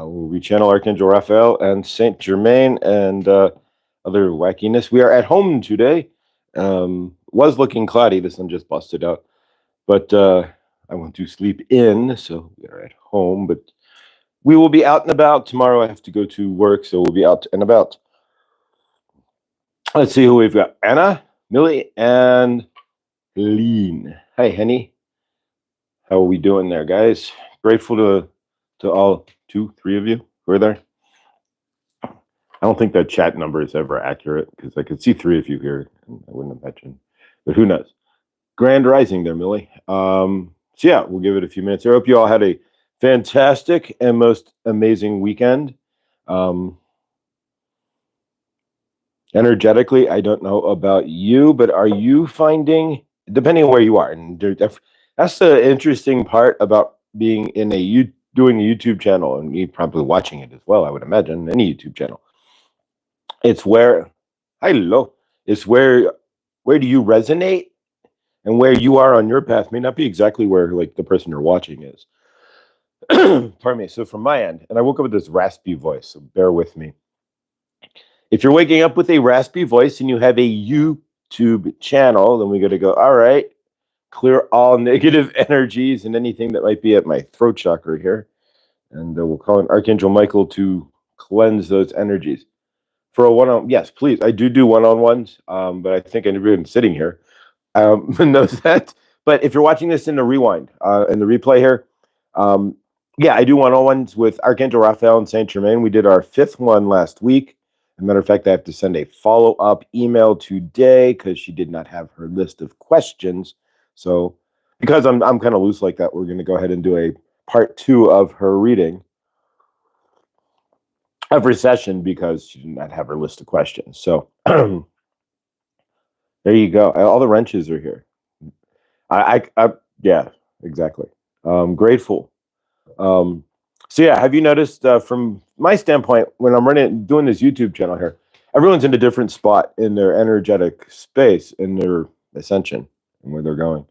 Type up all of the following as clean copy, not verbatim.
We channel Archangel Raphael and Saint Germain and other wackiness. We are at home today. Was looking cloudy. The sun just busted out. But I want to sleep in, so we are at home. But we will be out and about. Tomorrow I have to go to work, so we'll be out and about. Let's see who we've got. Anna, Millie, and Lean. Hi, Henny. How are we doing there, guys? Grateful to all 2-3 of you who are there. I don't think that chat number is ever accurate because I could see 3 of you here. And I wouldn't imagine, but who knows? Grand rising there, Millie. So yeah, we'll give it a few minutes. I hope you all had a fantastic and most amazing weekend. Energetically, I don't know about you, but are you finding, depending on where you are, and that's the interesting part about being in doing a YouTube channel, and you probably watching it as well, I would imagine, any YouTube channel. It's where, it's where do you resonate, and where you are on your path may not be exactly where like the person you're watching is. Pardon me. So from my end, and I woke up with this raspy voice, so bear with me. If you're waking up with a raspy voice and you have a YouTube channel, then we got to go, all right, clear all negative energies and anything that might be at my throat chakra here. And we'll call on Archangel Michael to cleanse those energies. For a one-on, yes, please. I do one-on-ones, but I think everyone sitting here knows that. But if you're watching this in the rewind, in the replay here, yeah, I do one-on-ones with Archangel Raphael and Saint Germain. We did our 5th one last week. As a matter of fact, I have to send a follow-up email today because she did not have her list of questions. So because I'm kind of loose like that, we're going to go ahead and do a part 2 of her reading every session because she did not have her list of questions. So there you go. All the wrenches are here. Yeah, exactly. Grateful. So yeah, have you noticed from my standpoint, when I'm doing this YouTube channel here, everyone's in a different spot in their energetic space, in their ascension, and where they're going.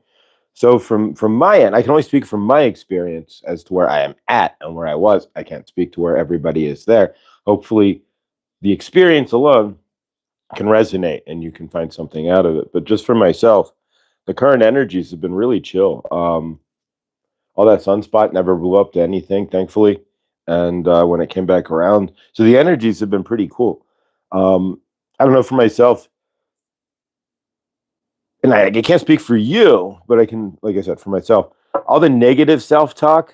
So from my end, I can only speak from my experience as to where I am at and where I was. I can't speak to where everybody is there. Hopefully, the experience alone can resonate and you can find something out of it. But just for myself, the current energies have been really chill. All that sunspot never blew up to anything, thankfully. And when it came back around, so the energies have been pretty cool. I don't know for myself, and I can't speak for you, but I can, like I said, for myself, all the negative self-talk,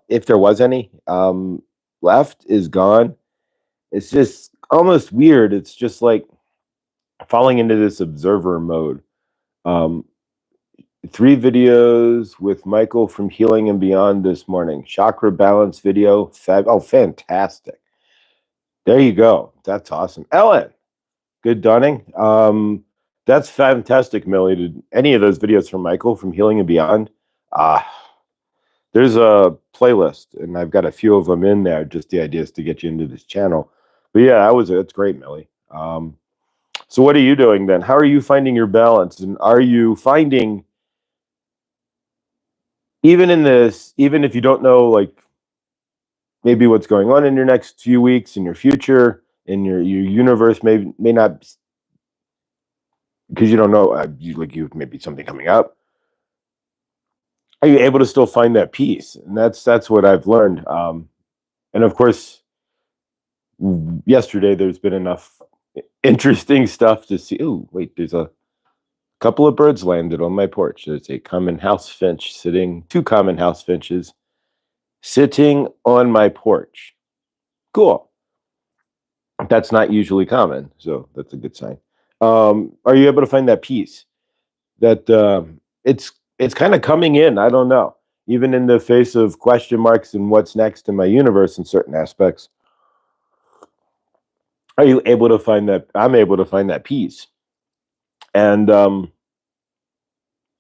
if there was any, left is gone. It's just almost weird. It's just like falling into this observer mode. 3 videos with Michael from Healing and Beyond this morning. Chakra balance video. Oh, fantastic. There you go. That's awesome. Ellen, good dawning. That's fantastic, Millie. Did any of those videos from Michael from Healing and Beyond? There's a playlist, and I've got a few of them in there. Just the idea is to get you into this channel. But yeah, that's great, Millie. So what are you doing then? How are you finding your balance? And are you finding, even in this, even if you don't know, like maybe what's going on in your next few weeks, in your future, in your universe, may not, because you don't know, you maybe something coming up. Are you able to still find that peace? And that's what I've learned. And of course, yesterday there's been enough interesting stuff to see. Oh, wait, there's a couple of birds landed on my porch. There's a common house finch sitting, 2 common house finches sitting on my porch. Cool. That's not usually common, so that's a good sign. Are you able to find that peace? That it's kind of coming in. I don't know. Even in the face of question marks and what's next in my universe in certain aspects, are you able to find that? I'm able to find that peace. And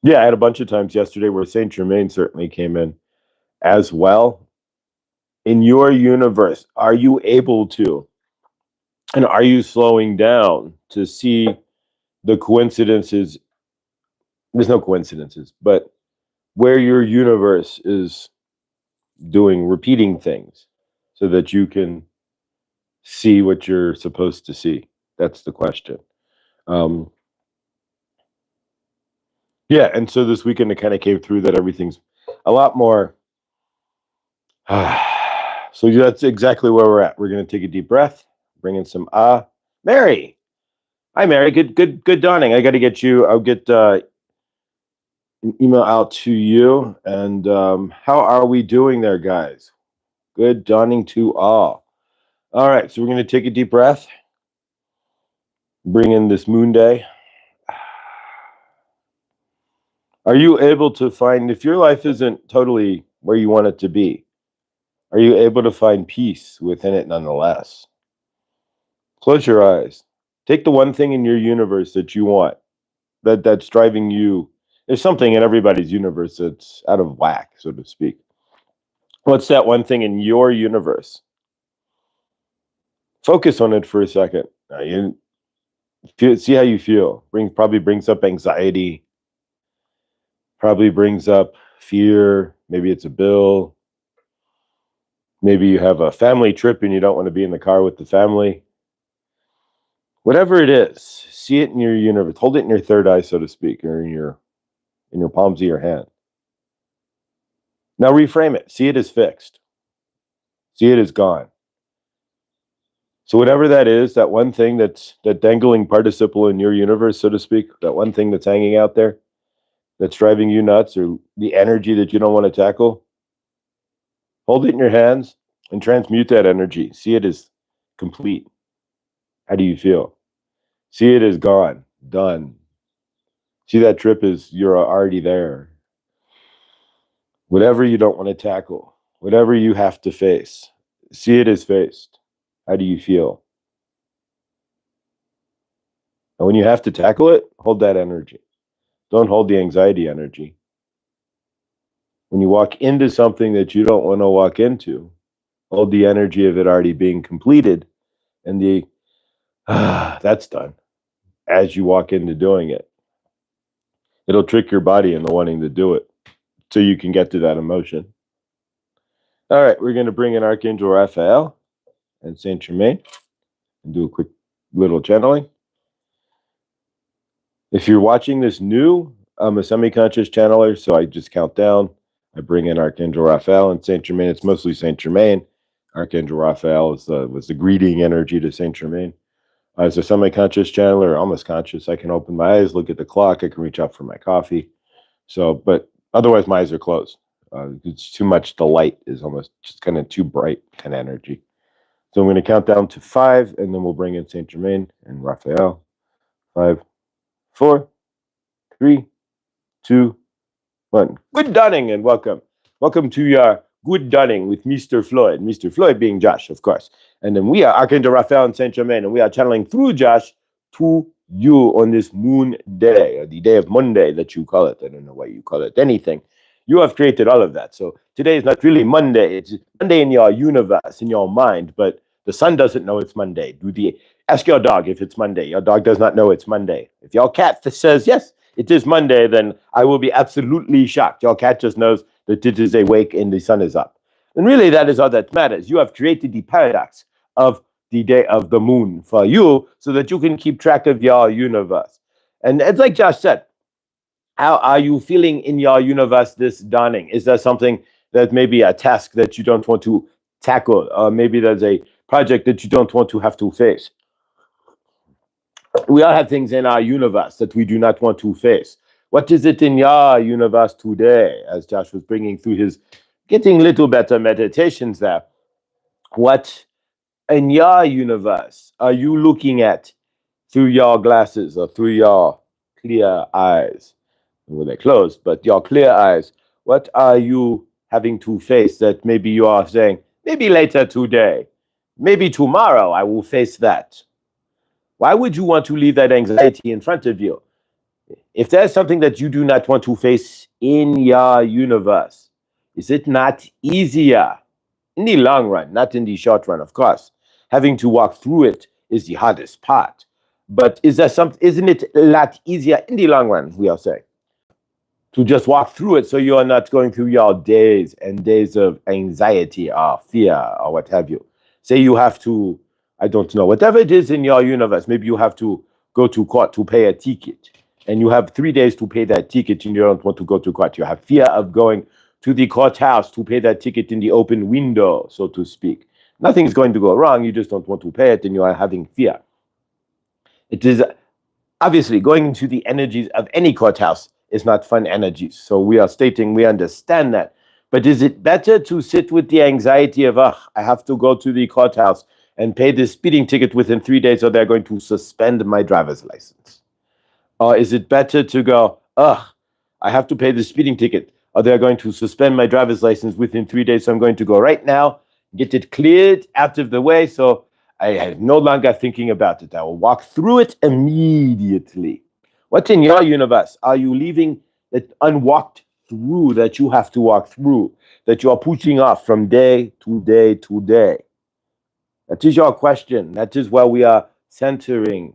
yeah, I had a bunch of times yesterday where Saint Germain certainly came in as well. In your universe, are you able to, and are you slowing down to see the coincidences? There's no coincidences, but where your universe is doing repeating things, so that you can see what you're supposed to see? That's the question. Um, yeah, and so this weekend it kind of came through that everything's a lot more. So that's exactly where we're at. We're going to take a deep breath, bring in some Mary. Hi, Mary. Good dawning. I got to get you. I'll get an email out to you. And how are we doing there, guys? Good dawning to all. All right, so we're going to take a deep breath, bring in this moon day. Are you able to find, if your life isn't totally where you want it to be, are you able to find peace within it nonetheless? Close your eyes. Take the one thing in your universe that you want, that's driving you. There's something in everybody's universe that's out of whack, so to speak. What's that one thing in your universe? Focus on it for a second. You see how you feel. Probably brings up anxiety. Probably brings up fear. Maybe it's a bill. Maybe you have a family trip and you don't want to be in the car with the family. Whatever it is, see it in your universe. Hold it in your third eye, so to speak, or in your palms of your hand. Now reframe it. See it as fixed. See it as gone. So whatever that is, that one thing that's that dangling participle in your universe, so to speak, that one thing that's hanging out there, that's driving you nuts, or the energy that you don't want to tackle, hold it in your hands and transmute that energy. See it as complete. How do you feel? See it as gone, done. See that trip as you're already there. Whatever you don't want to tackle, whatever you have to face, see it as faced. How do you feel? And when you have to tackle it, hold that energy. Don't hold the anxiety energy. When you walk into something that you don't want to walk into, hold the energy of it already being completed and the that's done as you walk into doing it. It'll trick your body into wanting to do it so you can get to that emotion. All right, we're going to bring in Archangel Raphael and Saint Germain and do a quick little channeling. If you're watching this new, I'm a semi-conscious channeler, so I just count down. I bring in Archangel Raphael and Saint Germain. It's mostly Saint Germain. Archangel Raphael was the greeting energy to Saint Germain. As a semi-conscious channeler, almost conscious, I can open my eyes, look at the clock, I can reach out for my coffee. So, but otherwise my eyes are closed. It's too much. The light is almost just kind of too bright kind of energy. So I'm going to count down to 5, and then we'll bring in Saint Germain and Raphael. 5, 4, 3, 2, 1. Good dawning and welcome. Welcome to your Good Dawning with Mr. Floyd. Mr. Floyd being Josh, of course. And then we are Archangel Raphael and Saint Germain, and we are channeling through Josh to you on this moon day, or the day of Monday that you call it. I don't know why you call it anything. You have created all of that. So today is not really Monday. It's Monday in your universe, in your mind, but the sun doesn't know it's Monday. Ask your dog if it's Monday. Your dog does not know it's Monday. If your cat says, yes, it is Monday, then I will be absolutely shocked. Your cat just knows that it is awake and the sun is up. And really, that is all that matters. You have created the paradox of the day of the moon for you so that you can keep track of your universe. And it's like Josh said, how are you feeling in your universe this dawning? Is there something that maybe a task that you don't want to tackle? Or maybe there's a project that you don't want to have to face? We all have things in our universe that we do not want to face. What is it in your universe today? As Josh was bringing through his getting little better meditations there. What in your universe are you looking at through your glasses or through your clear eyes? Well, they're closed, but your clear eyes. What are you having to face that maybe you are saying, maybe later today, maybe tomorrow I will face that? Why would you want to leave that anxiety in front of you? If there's something that you do not want to face in your universe, is it not easier in the long run, not in the short run, of course? Having to walk through it is the hardest part. But isn't it a lot easier in the long run, we are saying? to just walk through it so you are not going through your days and days of anxiety or fear or what have you. Say you have to, I don't know, whatever it is in your universe, maybe you have to go to court to pay a ticket and you have 3 days to pay that ticket and you don't want to go to court. You have fear of going to the courthouse to pay that ticket in the open window, so to speak. Nothing's going to go wrong, you just don't want to pay it and you are having fear. It is obviously going into the energies of any courthouse is not fun energies. So we are stating we understand that. But is it better to sit with the anxiety of, I have to go to the courthouse and pay the speeding ticket within 3 days or they're going to suspend my driver's license? Or is it better to go, I have to pay the speeding ticket or they're going to suspend my driver's license within 3 days, so I'm going to go right now, get it cleared out of the way, so I am no longer thinking about it. I will walk through it immediately. What's in your universe? Are you leaving it unwalked through that you have to walk through, that you are pushing off from day to day to day? That is your question. That is where we are centering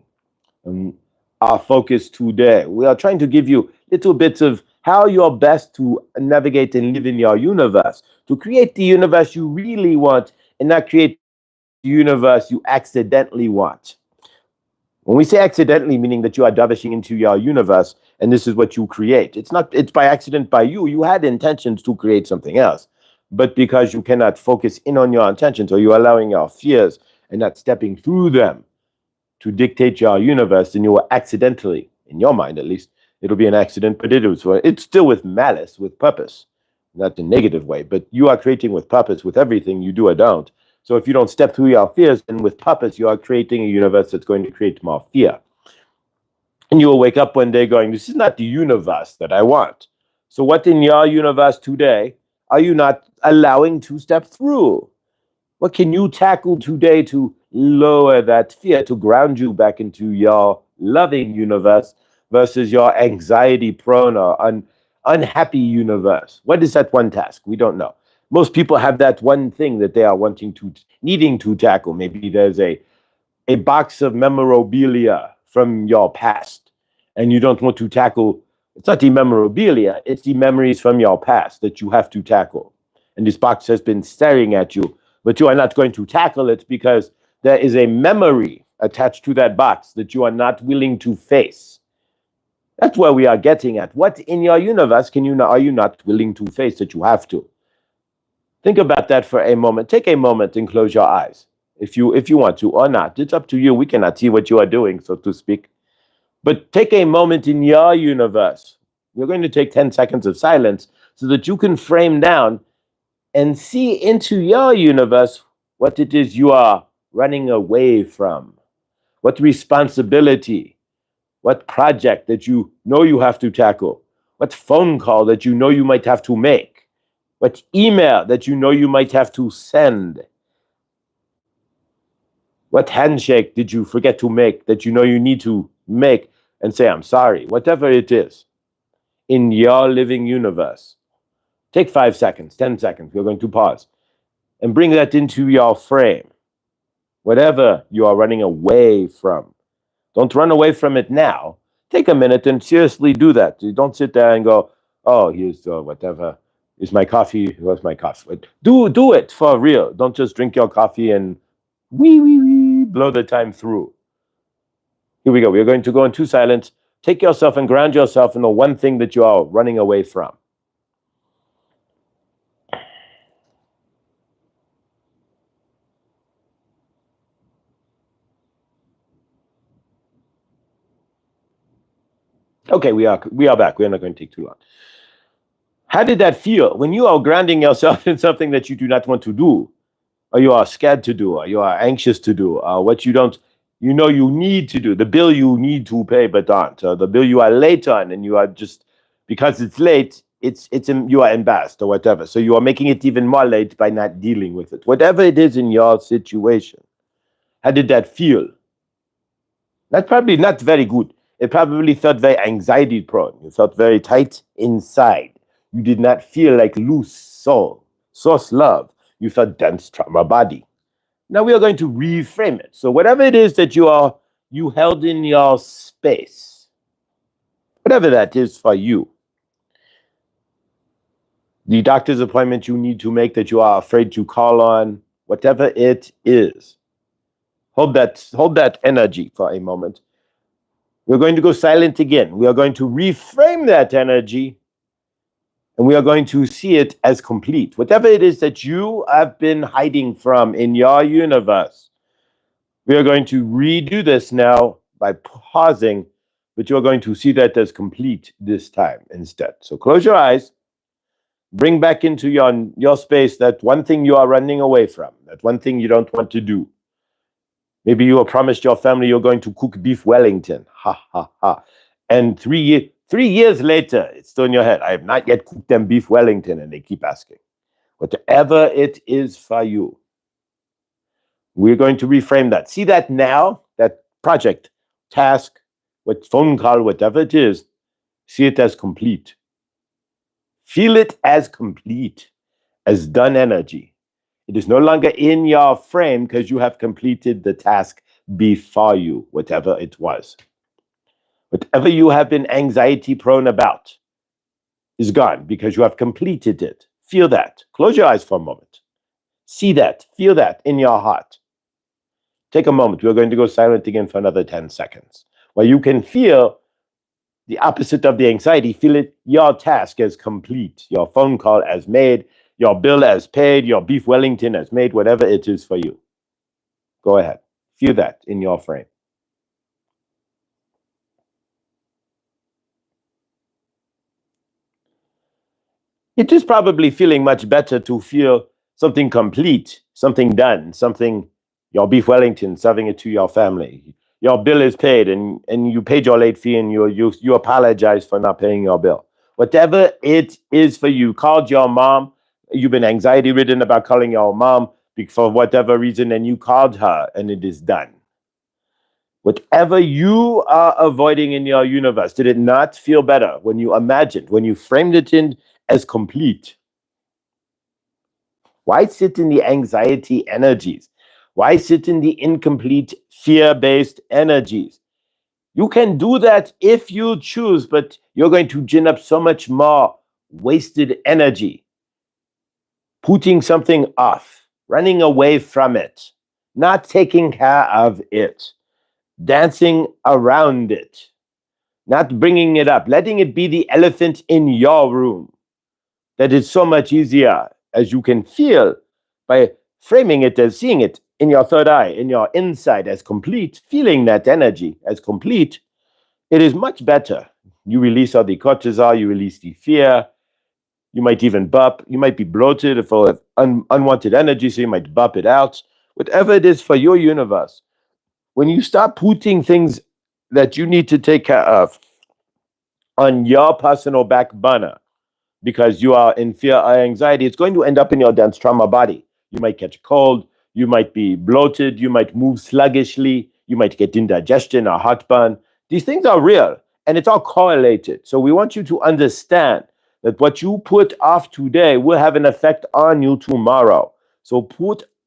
our focus today. We are trying to give you little bits of how you're best to navigate and live in your universe, to create the universe you really want and not create the universe you accidentally want. When we say accidentally, meaning that you are diving into your universe and this is what you create. It's by accident by you. You had intentions to create something else, but because you cannot focus in on your intentions or you're allowing your fears and not stepping through them to dictate your universe, then you will accidentally, in your mind at least, it'll be an accident, but it's still with malice, with purpose, not the negative way, but you are creating with purpose with everything you do or don't. So if you don't step through your fears, then with purpose, you are creating a universe that's going to create more fear. And you will wake up one day going, this is not the universe that I want. So what in your universe today are you not allowing to step through? What can you tackle today to lower that fear, to ground you back into your loving universe versus your anxiety-prone or unhappy universe? What is that one task? We don't know. Most people have that one thing that they are needing to tackle. Maybe there's a box of memorabilia from your past, and you don't want to tackle. It's not the memorabilia, it's the memories from your past that you have to tackle. And this box has been staring at you, but you are not going to tackle it because there is a memory attached to that box that you are not willing to face. That's where we are getting at. What in your universe are you not willing to face that you have to? Think about that for a moment. Take a moment and close your eyes. If you want to or not. It's up to you. We cannot see what you are doing, so to speak. But take a moment in your universe. We're going to take 10 seconds of silence so that you can frame down and see into your universe what it is you are running away from. What responsibility, what project that you know you have to tackle, what phone call that you know you might have to make, what email that you know you might have to send, what handshake did you forget to make that you know you need to make and say, I'm sorry, whatever it is in your living universe. Take 5 seconds, 10 seconds, we're going to pause and bring that into your frame. Whatever you are running away from. Don't run away from it now. Take a minute and seriously do that. You don't sit there and go, oh, here's whatever. Is my coffee? What's my coffee? Do it for real. Don't just drink your coffee and blow the time through. Here we go. We're going to go into silence. Take yourself and ground yourself in the one thing that you are running away from. Okay, we are back. We're not going to take too long. How did that feel when you are grounding yourself in something that you do not want to do, or you are scared to do, or you are anxious to do, or what you need to do, the bill you need to pay but aren't, or the bill you are late on and you are just, because it's late, you are embarrassed or whatever. So you are making it even more late by not dealing with it. Whatever it is in your situation, how did that feel? That's probably not very good. It probably felt very anxiety prone. You felt very tight inside. You did not feel like loose soul, source love. You felt dense trauma body. Now we are going to reframe it. So whatever it is that you held in your space, whatever that is for you, the doctor's appointment you need to make that you are afraid to call on, whatever it is. Hold that energy for a moment. We're going to go silent again. We are going to reframe that energy, and we are going to see it as complete. Whatever it is that you have been hiding from in your universe, we are going to redo this now by pausing, but you're going to see that as complete this time instead. So close your eyes. Bring back into your space that one thing you are running away from, that one thing you don't want to do. Maybe you have promised your family you're going to cook beef Wellington. Ha, ha, ha. And 3 years later, it's still in your head. I have not yet cooked them beef Wellington, and they keep asking. Whatever it is for you, we're going to reframe that. See that now, that project, task, what phone call, whatever it is, see it as complete. Feel it as complete, as done energy. It is no longer in your frame because you have completed the task before you, whatever it was. Whatever you have been anxiety prone about is gone because you have completed it. Feel that. Close your eyes for a moment. See that. Feel that in your heart. Take a moment. We're going to go silent again for another 10 seconds. Where you can feel the opposite of the anxiety. Feel it, your task as complete, your phone call as made, your bill as paid, your beef Wellington as made, whatever it is for you. Go ahead. Feel that in your frame. It is probably feeling much better to feel something complete, something done, something, your beef Wellington, serving it to your family. Your bill is paid, and you paid your late fee, and you apologize for not paying your bill. Whatever it is for you, called your mom, you've been anxiety ridden about calling your mom for whatever reason, and you called her, and it is done. Whatever you are avoiding in your universe, did it not feel better when you imagined, when you framed it in as complete? Why sit in the anxiety energies? Why sit in the incomplete fear-based energies? You can do that if you choose, but you're going to gin up so much more wasted energy. Putting something off, running away from it, not taking care of it, dancing around it, not bringing it up, letting it be the elephant in your room. That is so much easier, as you can feel by framing it as seeing it in your third eye, in your inside as complete, feeling that energy as complete. It is much better. You release all the cortisol, you release the fear. You might even burp. You might be bloated full of unwanted energy, so you might burp it out. Whatever it is for your universe, when you start putting things that you need to take care of on your personal back burner, because you are in fear or anxiety, it's going to end up in your dense trauma body. You might catch a cold, you might be bloated, you might move sluggishly, you might get indigestion or heartburn. These things are real, and it's all correlated. So we want you to understand that what you put off today will have an effect on you tomorrow. So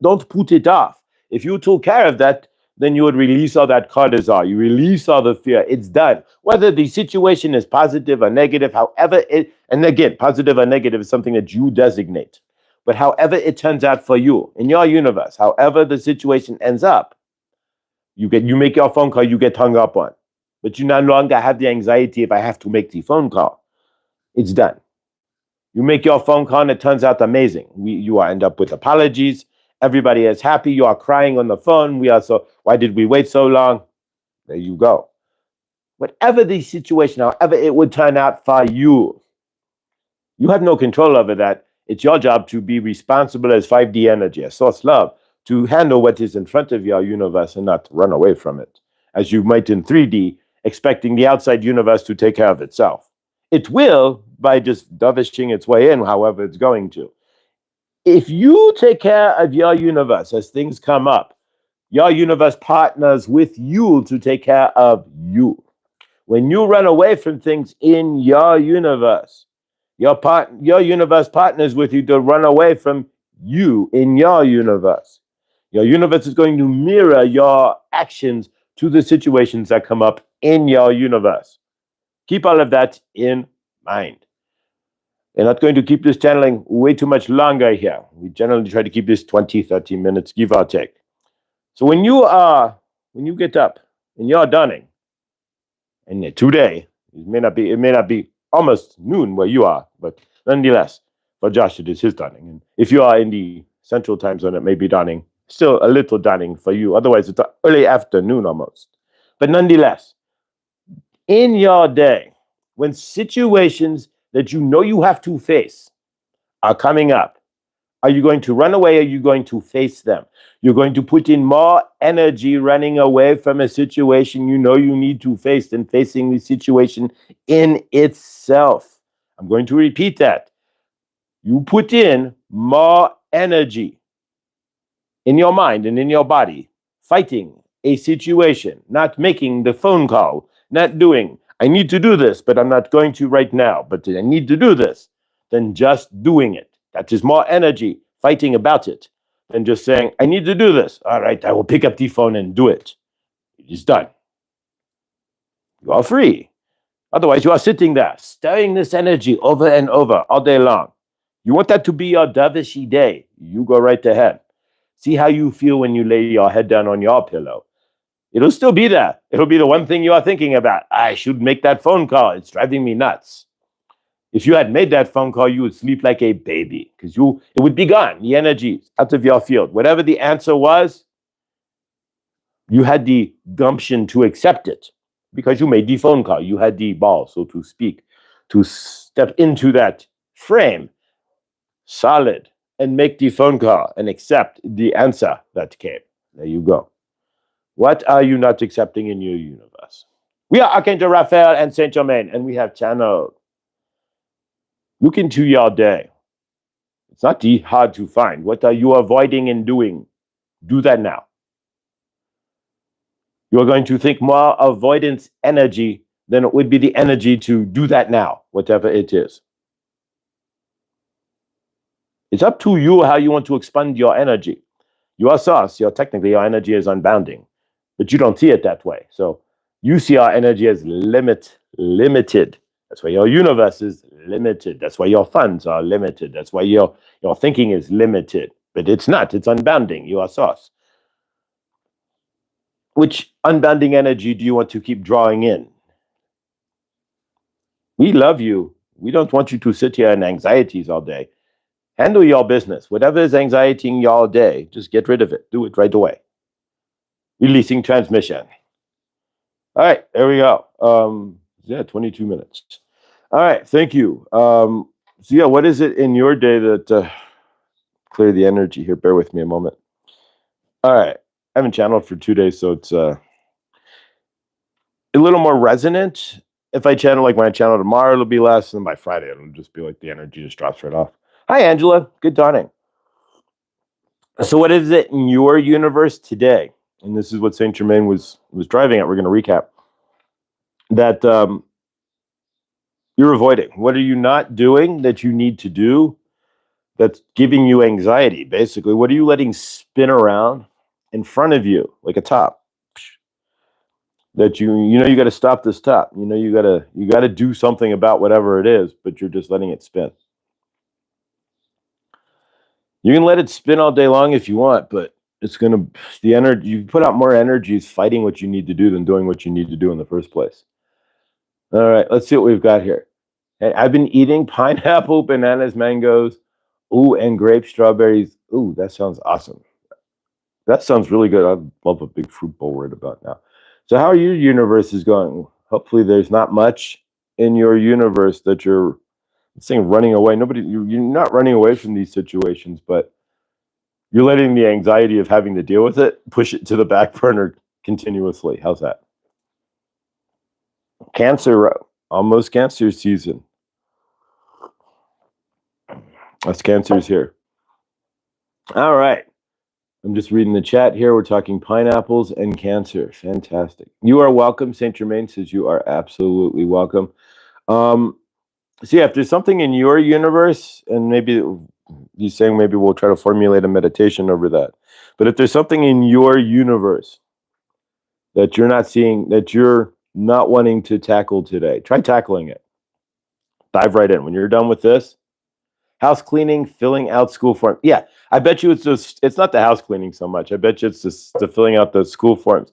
don't put it off. If you took care of that, then you would release all that cortisol. You release all the fear. It's done. Whether the situation is positive or negative, however it, and again, positive or negative is something that you designate. But however it turns out for you in your universe, however the situation ends up, you make your phone call, you get hung up on. But you no longer have the anxiety if I have to make the phone call. It's done. You make your phone call and it turns out amazing. You end up with apologies. Everybody is happy. You are crying on the phone. Why did we wait so long? There you go. Whatever the situation, however it would turn out for you, you have no control over that. It's your job to be responsible as 5D energy, as source love, to handle what is in front of your universe and not run away from it, as you might in 3D, expecting the outside universe to take care of itself. It will by just dovishing its way in, however it's going to. If you take care of your universe as things come up, your universe partners with you to take care of you. When you run away from things in your universe, your universe partners with you to run away from you in your universe. Your universe is going to mirror your actions to the situations that come up in your universe. Keep all of that in mind. They're not going to keep this channeling way too much longer here. We generally try to keep this 20, 30 minutes, give or take. So when you get up and you're dawning, and today it may not be almost noon where you are, but nonetheless, for Josh it is his dawning. And if you are in the central time zone, it may be dawning, still a little dawning for you. Otherwise, it's early afternoon almost. But nonetheless, in your day, when situations that you know you have to face are coming up, are you going to run away? Or are you going to face them? You're going to put in more energy running away from a situation you know you need to face than facing the situation in itself. I'm going to repeat that. You put in more energy in your mind and in your body fighting a situation, not making the phone call, not doing, I need to do this, but I'm not going to right now, but I need to do this, than just doing it. That is more energy fighting about it than just saying, I need to do this. All right, I will pick up the phone and do it. It is done. You are free. Otherwise, you are sitting there, stirring this energy over and over all day long. You want that to be your dovishy day. You go right ahead. See how you feel when you lay your head down on your pillow. It'll still be there. It'll be the one thing you are thinking about. I should make that phone call. It's driving me nuts. If you had made that phone call, you would sleep like a baby because it would be gone. The energy out of your field. Whatever the answer was, you had the gumption to accept it because you made the phone call. You had the ball, so to speak, to step into that frame, solid, and make the phone call and accept the answer that came. There you go. What are you not accepting in your universe? We are Archangel Raphael and Saint Germain, and we have channeled. Look into your day. It's not hard to find. What are you avoiding and doing? Do that now. You're going to think more avoidance energy than it would be the energy to do that now, whatever it is. It's up to you how you want to expend your energy. You are source. Technically, your energy is unbounding, but you don't see it that way. So you see our energy as limited. That's why your universe is limited. That's why your funds are limited. That's why your thinking is limited. But it's not. It's unbounding. You are source. Which unbounding energy do you want to keep drawing in? We love you. We don't want you to sit here in anxieties all day. Handle your business. Whatever is anxietying you all day, just get rid of it. Do it right away. Releasing transmission. All right, there we go. 22 minutes. All right, thank you. So yeah, what is it in your day that clear the energy here? Bear with me a moment. All right, I haven't channeled for 2 days, so it's a little more resonant. If I channel like when I channel tomorrow, it'll be less, and by Friday, it'll just be like the energy just drops right off. Hi, Angela. Good dawning. So what is it in your universe today? And this is what Saint Germain was driving at. We're going to recap that you're avoiding. What are you not doing that you need to do that's giving you anxiety? Basically, what are you letting spin around in front of you like a top? That you know you got to stop this top. You know you got to do something about whatever it is, but you're just letting it spin. You can let it spin all day long if you want, but the energy you put out more energies fighting what you need to do than doing what you need to do in the first place. All right, let's see what we've got here. Hey, I've been eating pineapple, bananas, mangoes, and grapes, strawberries. Ooh, that sounds awesome. That sounds really good. I love a big fruit bowl right about now. So how are your universes going? Hopefully there's not much in your universe that you're saying running away. You're not running away from these situations, but you're letting the anxiety of having to deal with it push it to the back burner continuously. How's that? Cancer, almost Cancer season. Us Cancers here. All right. I'm just reading the chat here. We're talking pineapples and Cancer. Fantastic. You are welcome. Saint Germain says you are absolutely welcome. So yeah, if there's something in your universe, and maybe he's saying maybe we'll try to formulate a meditation over that. But if there's something in your universe that you're not seeing, that you're not wanting to tackle today, try tackling it. Dive right in. When you're done with this, House cleaning, filling out school forms. Yeah, I bet you it's not the house cleaning so much. I bet you it's just the filling out the school forms.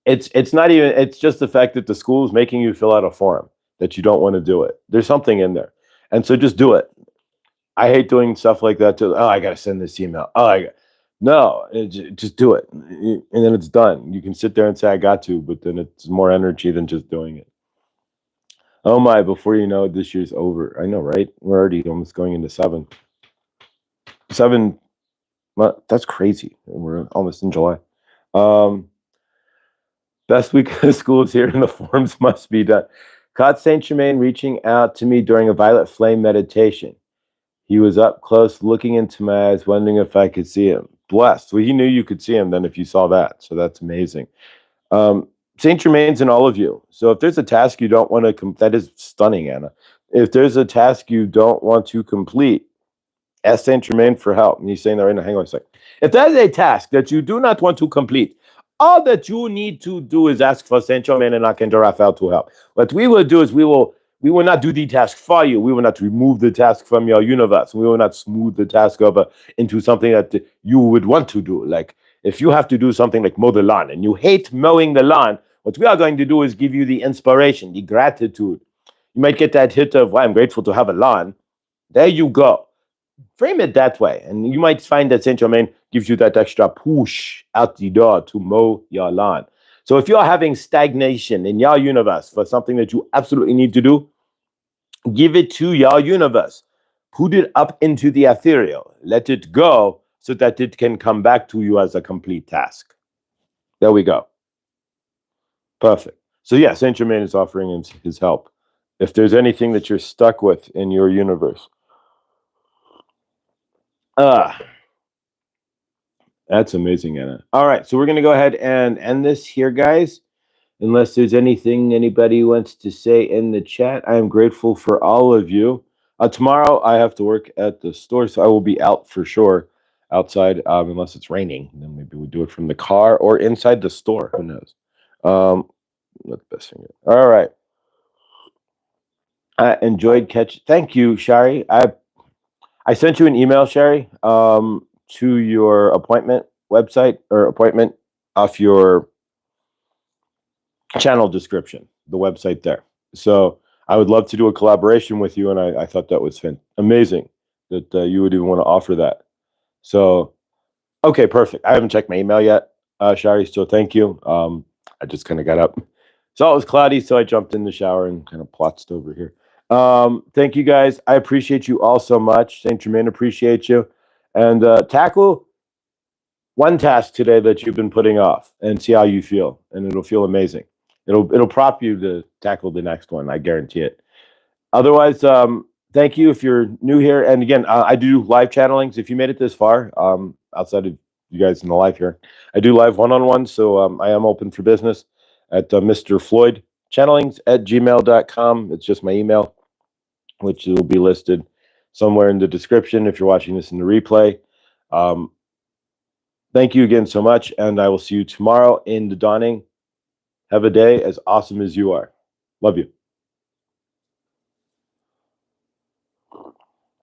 It's not even, it's just the fact that the school is making you fill out a form that you don't want to do it. There's something in there. And so just do it. I hate doing stuff like that too. Oh, I got to send this email. No, just do it. And then it's done. You can sit there and say, I got to, but then it's more energy than just doing it. Oh my, before you know it, this year's over. I know, right? We're already almost going into 7. 7, well, that's crazy. We're almost in July. Best week of school is here and the forms must be done. Caught Saint Germain reaching out to me during a violet flame meditation. He was up close, looking into my eyes, wondering if I could see him. Blessed. Well, he knew you could see him then if you saw that. So that's amazing. Saint Germain's in all of you. So if there's a task you don't want to that is stunning, Anna. If there's a task you don't want to complete, ask Saint Germain for help. And he's saying that right now. Hang on a second. If there's a task that you do not want to complete, all that you need to do is ask for Saint Germain and Archangel Raphael to help. What we will do is we will not do the task for you. We will not remove the task from your universe. We will not smooth the task over into something that you would want to do. Like if you have to do something like mow the lawn and you hate mowing the lawn, what we are going to do is give you the inspiration, the gratitude. You might get that hit of, well, I'm grateful to have a lawn. There you go. Frame it that way. And you might find that Saint Germain gives you that extra push out the door to mow your lawn. So if you're having stagnation in your universe for something that you absolutely need to do, give it to your universe. Put it up into the ethereal. Let it go so that it can come back to you as a complete task. There we go. Perfect. So yeah, Saint Germain is offering his help. If there's anything that you're stuck with in your universe, that's amazing, Anna. All right, so we're going to go ahead and end this here, guys. Unless there's anything anybody wants to say in the chat, I am grateful for all of you. Tomorrow, I have to work at the store, so I will be out for sure outside, unless it's raining. Then maybe we do it from the car or inside the store. Who knows? Not the best thing. All right. I enjoyed catch. Thank you, Shari. I sent you an email, Sherry, to your appointment website or appointment off your channel description, the website there. So I would love to do a collaboration with you, and I thought that was amazing that you would even want to offer that. So, okay, perfect. I haven't checked my email yet, Shari, so thank you. I just kind of got up. So it was cloudy, so I jumped in the shower and kind of plotzed over here. Thank you guys. I appreciate you all so much. Saint Germain appreciates you. And tackle one task today that you've been putting off and see how you feel. And it'll feel amazing. It'll prop you to tackle the next one. I guarantee it. Otherwise, thank you if you're new here. And again, I do live channelings. If you made it this far, outside of you guys in the live here, I do live one-on-one. So I am open for business at Mr Floyd channelings at gmail.com. It's just my email, which will be listed somewhere in the description if you're watching this in the replay. Thank you again so much, and I will see you tomorrow in the dawning. Have a day as awesome as you are. Love you.